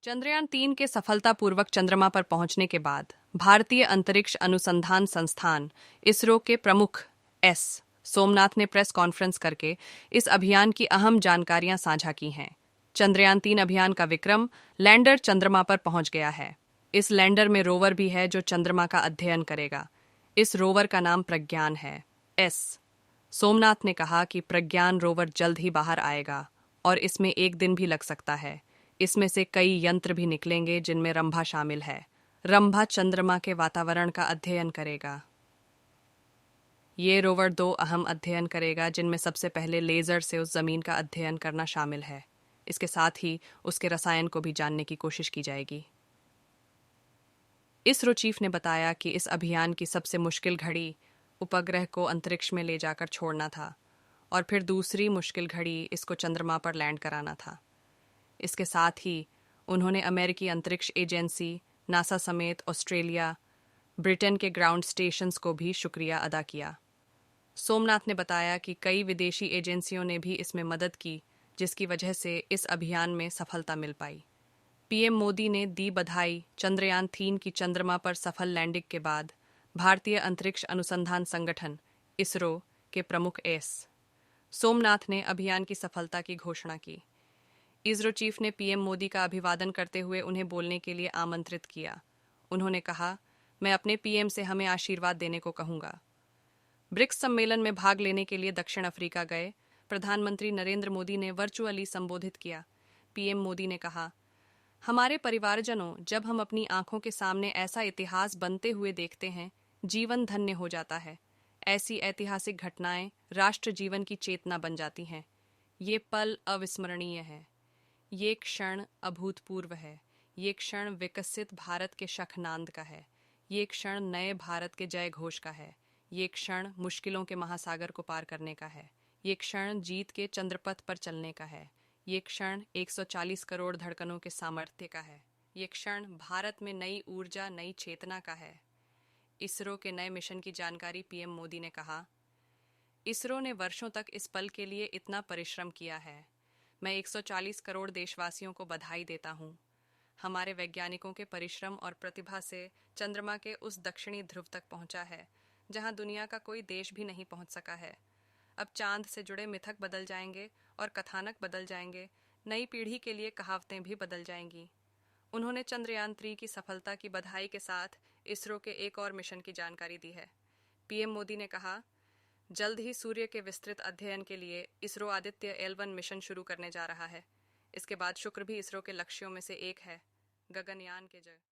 चंद्रयान 3 के सफलतापूर्वक चंद्रमा पर पहुंचने के बाद भारतीय अंतरिक्ष अनुसंधान संस्थान इसरो के प्रमुख एस सोमनाथ ने प्रेस कॉन्फ्रेंस करके इस अभियान की अहम जानकारियां साझा की हैं। चंद्रयान 3 अभियान का विक्रम लैंडर चंद्रमा पर पहुंच गया है। इस लैंडर में रोवर भी है जो चंद्रमा का अध्ययन करेगा। इस रोवर का नाम प्रज्ञान है। एस सोमनाथ ने कहा कि प्रज्ञान रोवर जल्द ही बाहर आएगा और इसमें एक दिन भी लग सकता है। इसमें से कई यंत्र भी निकलेंगे जिनमें रंभा शामिल है। रंभा चंद्रमा के वातावरण का अध्ययन करेगा। ये रोवर 2 अहम अध्ययन करेगा जिनमें सबसे पहले लेजर से उस जमीन का अध्ययन करना शामिल है। इसके साथ ही उसके रसायन को भी जानने की कोशिश की जाएगी। इसरो चीफ ने बताया कि इस अभियान की सबसे मुश्किल घड़ी उपग्रह को अंतरिक्ष में ले जाकर छोड़ना था और फिर दूसरी मुश्किल घड़ी इसको चंद्रमा पर लैंड कराना था। इसके साथ ही उन्होंने अमेरिकी अंतरिक्ष एजेंसी नासा समेत ऑस्ट्रेलिया, ब्रिटेन के ग्राउंड स्टेशंस को भी शुक्रिया अदा किया। सोमनाथ ने बताया कि कई विदेशी एजेंसियों ने भी इसमें मदद की, जिसकी वजह से इस अभियान में सफलता मिल पाई। पीएम मोदी ने दी बधाई। चंद्रयान 3 की चंद्रमा पर सफल लैंडिंग के बाद भारतीय अंतरिक्ष अनुसंधान संगठन इसरो के प्रमुख एस सोमनाथ ने अभियान की सफलता की घोषणा की। इसरो चीफ ने पीएम मोदी का अभिवादन करते हुए उन्हें बोलने के लिए आमंत्रित किया। उन्होंने कहा, मैं अपने पीएम से हमें आशीर्वाद देने को कहूंगा। ब्रिक्स सम्मेलन में भाग लेने के लिए दक्षिण अफ्रीका गए प्रधानमंत्री नरेंद्र मोदी ने वर्चुअली संबोधित किया। पीएम मोदी ने कहा, हमारे परिवारजनों, जब हम अपनी आंखों के सामने ऐसा इतिहास बनते हुए देखते हैं, जीवन धन्य हो जाता है। ऐसी ऐतिहासिक घटनाएं राष्ट्र जीवन की चेतना बन जाती हैं। ये पल अविस्मरणीय है। ये क्षण अभूतपूर्व है। ये क्षण विकसित भारत के शखनांद का है। ये क्षण नए भारत के जय घोष का है। ये क्षण मुश्किलों के महासागर को पार करने का है। ये क्षण जीत के चंद्रपथ पर चलने का है। ये क्षण 140 करोड़ धड़कनों के सामर्थ्य का है। ये क्षण भारत में नई ऊर्जा, नई चेतना का है। इसरो के नए मिशन की जानकारी पीएम मोदी ने कहा, इसरो ने वर्षों तक इस पल के लिए इतना परिश्रम किया है। मैं 140 करोड़ देशवासियों को बधाई देता हूँ। हमारे वैज्ञानिकों के परिश्रम और प्रतिभा से चंद्रमा के उस दक्षिणी ध्रुव तक पहुंचा है जहां दुनिया का कोई देश भी नहीं पहुंच सका है। अब चांद से जुड़े मिथक बदल जाएंगे और कथानक बदल जाएंगे। नई पीढ़ी के लिए कहावतें भी बदल जाएंगी। उन्होंने चंद्रयान 3 की सफलता की बधाई के साथ इसरो के एक और मिशन की जानकारी दी है। पीएम मोदी ने कहा, जल्द ही सूर्य के विस्तृत अध्ययन के लिए इसरो आदित्य L1 मिशन शुरू करने जा रहा है। इसके बाद शुक्र भी इसरो के लक्ष्यों में से एक है। गगनयान के जगह